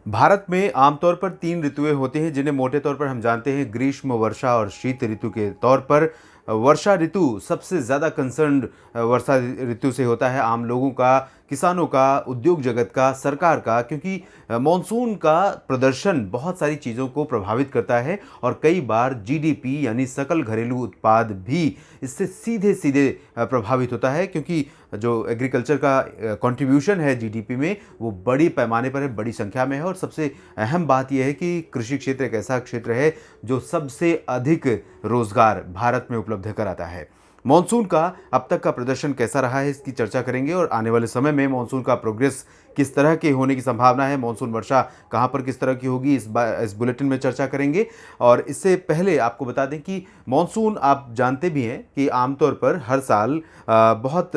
भारत में आमतौर पर 3 ऋतुएँ होती हैं जिन्हें मोटे तौर पर हम जानते हैं ग्रीष्म, वर्षा और शीत ऋतु के तौर पर। वर्षा ऋतु सबसे ज़्यादा कंसर्न्ड वर्षा ऋतु से होता है आम लोगों का, किसानों का, उद्योग जगत का, सरकार का, क्योंकि मानसून का प्रदर्शन बहुत सारी चीज़ों को प्रभावित करता है और कई बार जीडीपी यानी सकल घरेलू उत्पाद भी इससे सीधे-सीधे प्रभावित होता है, क्योंकि जो एग्रीकल्चर का कंट्रीब्यूशन है जीडीपी में वो बड़ी पैमाने पर है, बड़ी संख्या में है। और सबसे अहम बात यह है कि कृषि क्षेत्र एक ऐसा क्षेत्र है जो सबसे अधिक रोजगार भारत में उपलब्ध कराता है। मॉनसून का अब तक का प्रदर्शन कैसा रहा है इसकी चर्चा करेंगे और आने वाले समय में मॉनसून का प्रोग्रेस किस तरह के होने की संभावना है, मॉनसून वर्षा कहाँ पर किस तरह की होगी, इस बुलेटिन में चर्चा करेंगे। और इससे पहले आपको बता दें कि मॉनसून आप जानते भी हैं कि आमतौर पर हर साल बहुत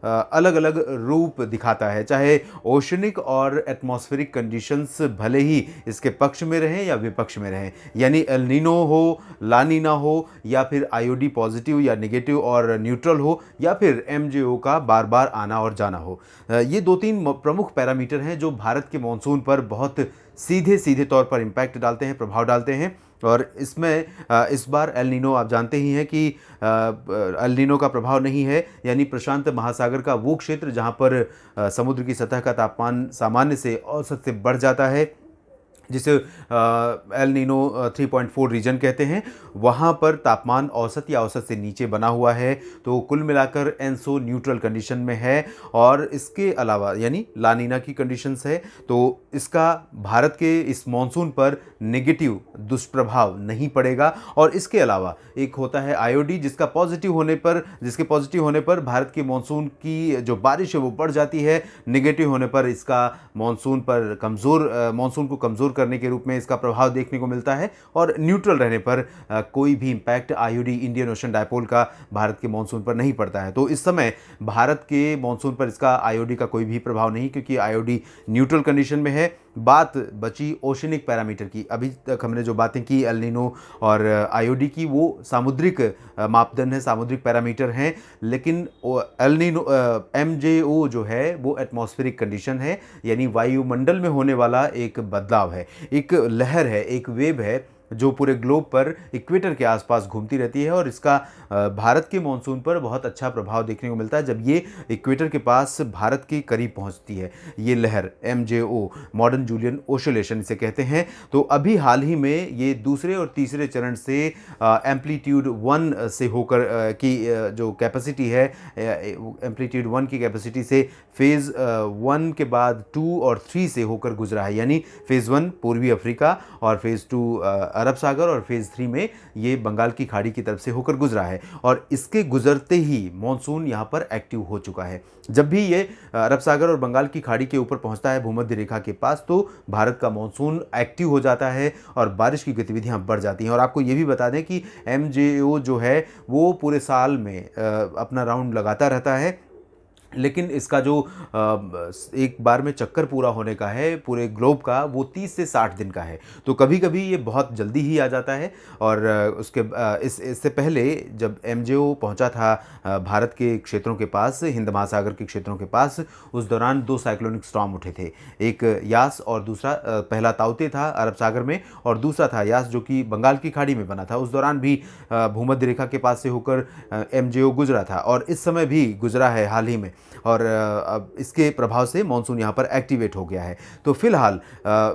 अलग अलग रूप दिखाता है, चाहे ओशनिक और एटमॉस्फेरिक कंडीशंस भले ही इसके पक्ष में रहें या विपक्ष में रहें, यानी एल नीनो हो, लानीना हो, या फिर आईओडी पॉजिटिव या नेगेटिव और न्यूट्रल हो, या फिर एमजेओ का बार बार आना और जाना हो। ये 2-3 प्रमुख पैरामीटर हैं जो भारत के मॉनसून पर बहुत सीधे सीधे तौर पर इम्पैक्ट डालते हैं, प्रभाव डालते हैं। और इसमें इस बार एल नीनो आप जानते ही हैं कि एल नीनो का प्रभाव नहीं है, यानी प्रशांत महासागर का वो क्षेत्र जहां पर समुद्र की सतह का तापमान सामान्य से औसत से बढ़ जाता है, जिसे एल नीनो 3.4 रीजन कहते हैं, वहाँ पर तापमान औसत या औसत से नीचे बना हुआ है। तो कुल मिलाकर एनसो न्यूट्रल कंडीशन में है। और इसके अलावा यानी लानीना की कंडीशंस है, तो इसका भारत के इस मॉनसून पर नेगेटिव दुष्प्रभाव नहीं पड़ेगा। और इसके अलावा एक होता है आईओडी, जिसके पॉजिटिव होने पर भारत के मॉनसून की जो बारिश है वो बढ़ जाती है, नेगेटिव होने पर इसका मॉनसून को कमज़ोर करने के रूप में इसका प्रभाव देखने को मिलता है। और न्यूट्रल रहने पर कोई भी impact IOD Indian ocean dipole का भारत के मॉनसून पर नहीं पड़ता है। तो इस समय भारत के मॉनसून पर इसका आईओडी का कोई भी प्रभाव नहीं, क्योंकि आईओडी न्यूट्रल कंडीशन में है। बात बची ओशनिक पैरामीटर की। अभी तक हमने जो बातें की एल नीनो और आईओडी की, वो सामुद्रिक मापदंड है, सामुद्रिक पैरामीटर हैं। लेकिन एल नीनो एमजेओ जो है वो एटमॉस्फेरिक कंडीशन है, यानी वायुमंडल में होने वाला एक बदलाव है, एक लहर है, एक वेव है जो पूरे ग्लोब पर इक्वेटर के आसपास घूमती रहती है। और इसका भारत के मॉनसून पर बहुत अच्छा प्रभाव देखने को मिलता है जब ये इक्वेटर के पास भारत के करीब पहुंचती है। ये लहर एमजेओ, मॉडर्न जूलियन ओसिलेशन इसे कहते हैं। तो अभी हाल ही में ये दूसरे और तीसरे चरण से एम्पलीट्यूड 1 से होकर जो कैपेसिटी है, एम्पलीट्यूड 1 की कैपेसिटी से फेज़ 1 के बाद 2 और 3 से होकर गुजरा है। यानी फेज़ 1 पूर्वी अफ्रीका और फेज़ 2 अरब सागर और फेज़ 3 में ये बंगाल की खाड़ी की तरफ से होकर गुजरा है। और इसके गुजरते ही मॉनसून यहाँ पर एक्टिव हो चुका है। जब भी ये अरब सागर और बंगाल की खाड़ी के ऊपर पहुँचता है भूमध्य रेखा के पास, तो भारत का मॉनसून एक्टिव हो जाता है और बारिश की गतिविधियाँ बढ़ जाती हैं। और आपको ये भी बता दें कि एमजेओ जो है वो पूरे साल में अपना राउंड लगाता रहता है, लेकिन इसका जो एक बार में चक्कर पूरा होने का है पूरे ग्लोब का, वो 30 से 60 दिन का है। तो कभी कभी ये बहुत जल्दी ही आ जाता है। और इससे पहले जब एमजेओ पहुंचा था भारत के क्षेत्रों के पास, हिंद महासागर के क्षेत्रों के पास, उस दौरान 2 साइक्लोनिक स्टॉर्म उठे थे। एक यास और दूसरा, पहला ताउते था अरब सागर में और दूसरा था यास जो कि बंगाल की खाड़ी में बना था। उस दौरान भी भूमध्य रेखा के पास से होकर एमजेओ गुजरा था और इस समय भी गुजरा है हाल ही में। और अब इसके प्रभाव से मॉनसून यहाँ पर एक्टिवेट हो गया है। तो फिलहाल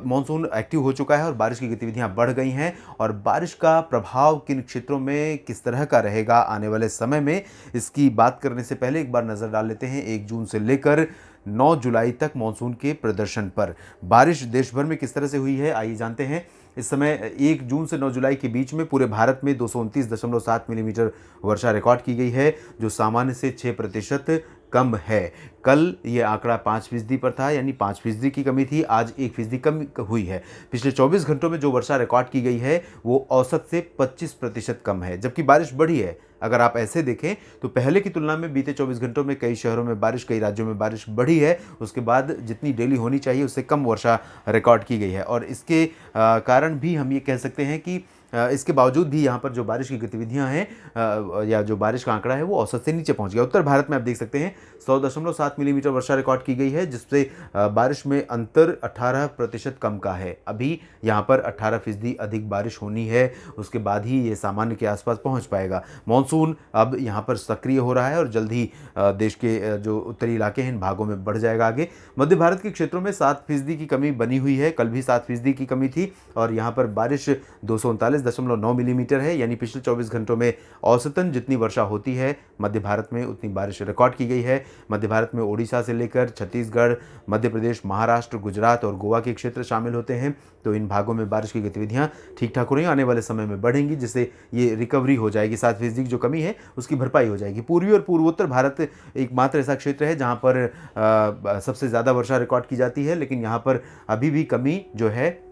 मॉनसून एक्टिव हो चुका है और बारिश की गतिविधियाँ बढ़ गई हैं। और बारिश का प्रभाव किन क्षेत्रों में किस तरह का रहेगा आने वाले समय में, इसकी बात करने से पहले एक बार नज़र डाल लेते हैं 1 जून से लेकर 9 जुलाई तक मॉनसून के प्रदर्शन पर। बारिश देश भर में किस तरह से हुई है आइए जानते हैं। इस समय 1 जून से 9 जुलाई के बीच में पूरे भारत में 229.7 मिलीमीटर वर्षा रिकॉर्ड की गई है, जो सामान्य से 6% कम है। कल ये आंकड़ा 5% पर था, यानी 5% की कमी थी। आज 1% कम हुई है। पिछले 24 घंटों में जो वर्षा रिकॉर्ड की गई है वो औसत से 25% कम है, जबकि बारिश बढ़ी है। अगर आप ऐसे देखें तो पहले की तुलना में बीते 24 घंटों में कई शहरों में बारिश, कई राज्यों में बारिश बढ़ी है। उसके बाद जितनी डेली होनी चाहिए उससे कम वर्षा रिकॉर्ड की गई है। और इसके कारण भी हम ये कह सकते हैं कि इसके बावजूद भी यहाँ पर जो बारिश की गतिविधियाँ हैं या जो बारिश का आंकड़ा है वो औसत से नीचे पहुँच गया। उत्तर भारत में आप देख सकते हैं 100.7 मिलीमीटर वर्षा रिकॉर्ड की गई है, जिससे बारिश में अंतर 18% कम का है। अभी यहाँ पर 18% अधिक बारिश होनी है, उसके बाद ही ये सामान्य के आसपास पहुँच पाएगा। मानसून अब यहाँ पर सक्रिय हो रहा है और जल्द ही देश के जो उत्तरी इलाके हैं इन भागों में बढ़ जाएगा आगे। मध्य भारत के क्षेत्रों में 7% की कमी बनी हुई है, कल भी 7% की कमी थी और यहाँ पर बारिश 239.9 मिलीमीटर है, यानी पिछले 24 घंटों में औसतन जितनी वर्षा होती है मध्य भारत में उतनी बारिश रिकॉर्ड की गई है। मध्य भारत में ओडिशा से लेकर छत्तीसगढ़, मध्य प्रदेश, महाराष्ट्र, गुजरात और गोवा के क्षेत्र शामिल होते हैं। तो इन भागों में बारिश की गतिविधियां ठीक ठाक हो रही हैं, आने वाले समय में बढ़ेंगी, जिससे ये रिकवरी हो जाएगी, 7% की जो कमी है उसकी भरपाई हो जाएगी। पूर्वी और पूर्वोत्तर भारत एकमात्र ऐसा क्षेत्र है जहाँ पर सबसे ज़्यादा वर्षा रिकॉर्ड की जाती है, लेकिन यहाँ पर अभी भी कमी जो है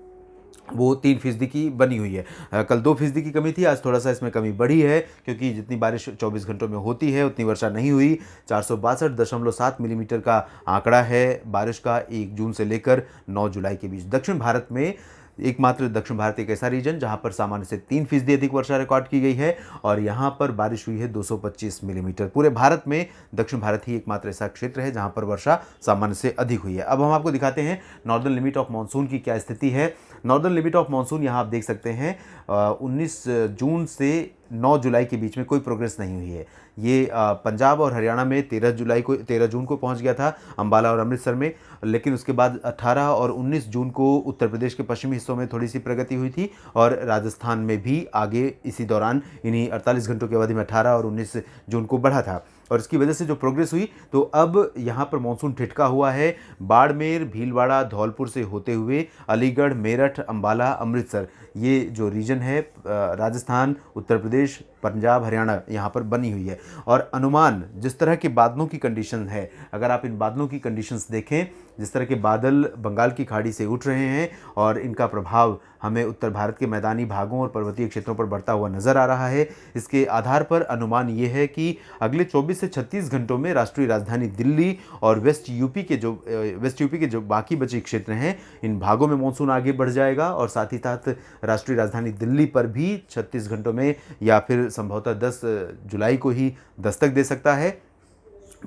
वो 3% की बनी हुई है। कल 2% की कमी थी, आज थोड़ा सा इसमें कमी बढ़ी है, क्योंकि जितनी बारिश 24 घंटों में होती है उतनी वर्षा नहीं हुई। 462.7 मिलीमीटर का आंकड़ा है बारिश का 1 जून से लेकर 9 जुलाई के बीच। दक्षिण भारत में एकमात्र दक्षिण भारत एक ऐसा रीजन जहां पर सामान्य से 3% अधिक वर्षा रिकॉर्ड की गई है और यहां पर बारिश हुई है 225 मिलीमीटर। पूरे भारत में दक्षिण भारत ही एकमात्र ऐसा क्षेत्र है जहां पर वर्षा सामान्य से अधिक हुई है। अब हम आपको दिखाते हैं नॉर्दर्न लिमिट ऑफ मानसून की क्या स्थिति है। नॉर्दर्न लिमिट ऑफ मानसून यहाँ आप देख सकते हैं 19 जून से 9 जुलाई के बीच में कोई प्रोग्रेस नहीं हुई है। ये पंजाब और हरियाणा में 13 जून को पहुंच गया था, अंबाला और अमृतसर में, लेकिन उसके बाद 18 और 19 जून को उत्तर प्रदेश के पश्चिमी हिस्सों में थोड़ी सी प्रगति हुई थी और राजस्थान में भी आगे इसी दौरान इन्हीं 48 घंटों की अवधि में 18 और 19 जून को बढ़ा था और इसकी वजह से जो प्रोग्रेस हुई, तो अब यहाँ पर मानसून ठिठका हुआ है। बाड़मेर, भीलवाड़ा, धौलपुर से होते हुए अलीगढ़, मेरठ, अंबाला, अमृतसर, ये जो रीजन है राजस्थान, उत्तर प्रदेश, पंजाब, हरियाणा, यहाँ पर बनी हुई है। और अनुमान जिस तरह के बादलों की कंडीशन है, अगर आप इन बादलों की कंडीशंस देखें, जिस तरह के बादल बंगाल की खाड़ी से उठ रहे हैं और इनका प्रभाव हमें उत्तर भारत के मैदानी भागों और पर्वतीय क्षेत्रों पर बढ़ता हुआ नजर आ रहा है, इसके आधार पर अनुमान ये है कि अगले 24 से 36 घंटों में राष्ट्रीय राजधानी दिल्ली और वेस्ट यूपी के जो बाकी बचे क्षेत्र हैं, इन भागों में मानसून आगे बढ़ जाएगा और साथ ही साथ राष्ट्रीय राजधानी दिल्ली पर भी 36 घंटों में या फिर संभवतः 10 जुलाई को ही दस्तक दे सकता है।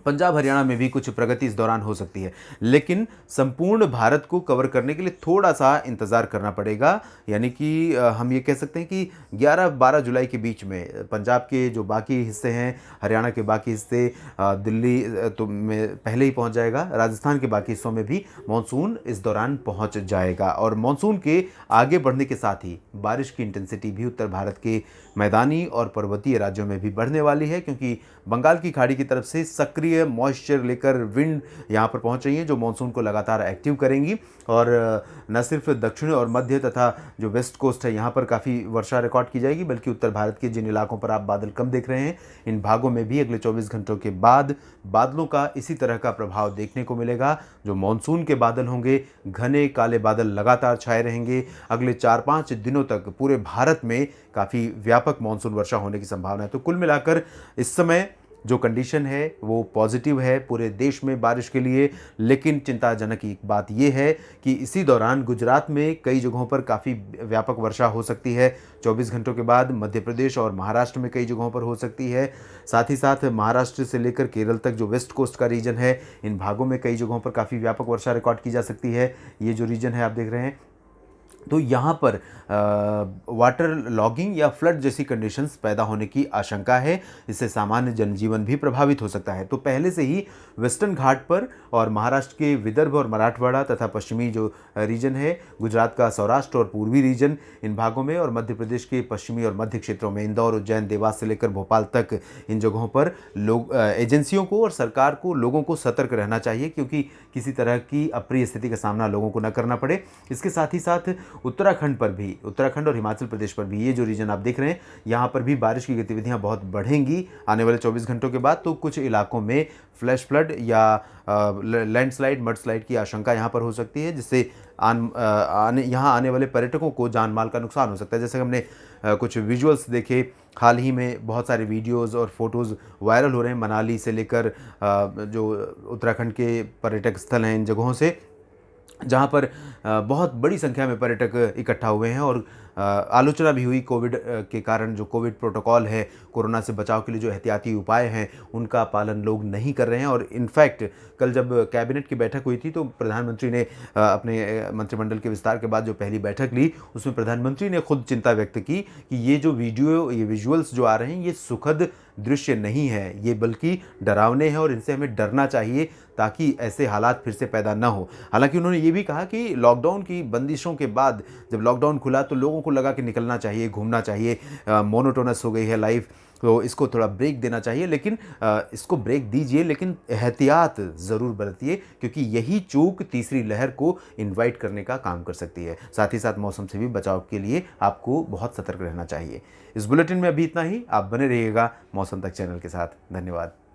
पंजाब हरियाणा में भी कुछ प्रगति इस दौरान हो सकती है, लेकिन संपूर्ण भारत को कवर करने के लिए थोड़ा सा इंतज़ार करना पड़ेगा। यानी कि हम ये कह सकते हैं कि 11-12 जुलाई के बीच में पंजाब के जो बाकी हिस्से हैं, हरियाणा के बाकी हिस्से, दिल्ली तो में पहले ही पहुंच जाएगा, राजस्थान के बाकी हिस्सों में भी मानसून इस दौरान पहुंच जाएगा। और मानसून के आगे बढ़ने के साथ ही बारिश की इंटेंसिटी भी उत्तर भारत के मैदानी और पर्वतीय राज्यों में भी बढ़ने वाली है, क्योंकि बंगाल की खाड़ी की तरफ से सक्रिय मॉइस्चर लेकर विंड यहाँ पर पहुँच रही हैं, जो मानसून को लगातार एक्टिव करेंगी। और न सिर्फ दक्षिण और मध्य तथा जो वेस्ट कोस्ट है यहाँ पर काफ़ी वर्षा रिकॉर्ड की जाएगी, बल्कि उत्तर भारत के जिन इलाकों पर आप बादल कम देख रहे हैं, इन भागों में भी अगले 24 घंटों के बाद बादलों का इसी तरह का प्रभाव देखने को मिलेगा। जो मानसून के बादल होंगे, घने काले बादल लगातार छाए रहेंगे। अगले 4-5 दिनों तक पूरे भारत में काफ़ी व्यापक मानसून वर्षा होने की संभावना है। तो कुल मिलाकर इस समय जो कंडीशन है वो पॉजिटिव है पूरे देश में बारिश के लिए, लेकिन चिंताजनक एक बात यह है कि इसी दौरान गुजरात में कई जगहों पर काफ़ी व्यापक वर्षा हो सकती है। 24 घंटों के बाद मध्य प्रदेश और महाराष्ट्र में कई जगहों पर हो सकती है। साथ ही साथ महाराष्ट्र से लेकर केरल तक जो वेस्ट कोस्ट का रीजन है, इन भागों में कई जगहों पर काफ़ी व्यापक वर्षा रिकॉर्ड की जा सकती है। ये जो रीजन है आप देख रहे हैं, तो यहाँ पर वाटर लॉगिंग या फ्लड जैसी कंडीशंस पैदा होने की आशंका है। इससे सामान्य जनजीवन भी प्रभावित हो सकता है। तो पहले से ही वेस्टर्न घाट पर और महाराष्ट्र के विदर्भ और मराठवाड़ा तथा पश्चिमी जो रीजन है, गुजरात का सौराष्ट्र और पूर्वी रीजन, इन भागों में, और मध्य प्रदेश के पश्चिमी और मध्य क्षेत्रों में, इंदौर, उज्जैन, देवास से लेकर भोपाल तक, इन जगहों पर लोग, एजेंसियों को और सरकार को, लोगों को सतर्क रहना चाहिए, क्योंकि किसी तरह की अप्रिय स्थिति का सामना लोगों को न करना पड़े। इसके साथ ही साथ उत्तराखंड पर भी, उत्तराखंड और हिमाचल प्रदेश पर भी, ये जो रीजन आप देख रहे हैं, यहाँ पर भी बारिश की गतिविधियाँ बहुत बढ़ेंगी आने वाले 24 घंटों के बाद। तो कुछ इलाकों में फ्लैश फ्लड या लैंडस्लाइड, मडस्लाइड की आशंका यहाँ पर हो सकती है, जिससे यहाँ आने वाले पर्यटकों को जान माल का नुकसान हो सकता है। जैसे हमने कुछ विजुअल्स देखे, हाल ही में बहुत सारे वीडियोस और फोटोज़ वायरल हो रहे हैं मनाली से लेकर जो उत्तराखंड के पर्यटक स्थल हैं, इन जगहों से, जहाँ पर बहुत बड़ी संख्या में पर्यटक इकट्ठा हुए हैं और आलोचना भी हुई कोविड के कारण। जो कोविड प्रोटोकॉल है, कोरोना से बचाव के लिए जो एहतियाती उपाय हैं, उनका पालन लोग नहीं कर रहे हैं। और इनफैक्ट कल जब कैबिनेट की बैठक हुई थी तो प्रधानमंत्री ने अपने मंत्रिमंडल के विस्तार के बाद जो पहली बैठक ली, उसमें प्रधानमंत्री ने खुद चिंता व्यक्त की कि ये जो ये विजुअल्स जो आ रहे हैं, ये सुखद दृश्य नहीं है, ये बल्कि डरावने हैं और इनसे हमें डरना चाहिए ताकि ऐसे हालात फिर से पैदा ना हो। हालांकि उन्होंने ये भी कहा कि लॉकडाउन की बंदिशों के बाद जब लॉकडाउन खुला तो लोगों को लगा कि निकलना चाहिए, घूमना चाहिए, मोनोटोनस हो गई है लाइफ, तो इसको थोड़ा ब्रेक देना चाहिए। लेकिन इसको ब्रेक दीजिए, लेकिन एहतियात ज़रूर बरतिए, क्योंकि यही चूक तीसरी लहर को इनवाइट करने का काम कर सकती है। साथ ही साथ मौसम से भी बचाव के लिए आपको बहुत सतर्क रहना चाहिए। इस बुलेटिन में अभी इतना ही। आप बने रहिएगा मौसम तक चैनल के साथ। धन्यवाद।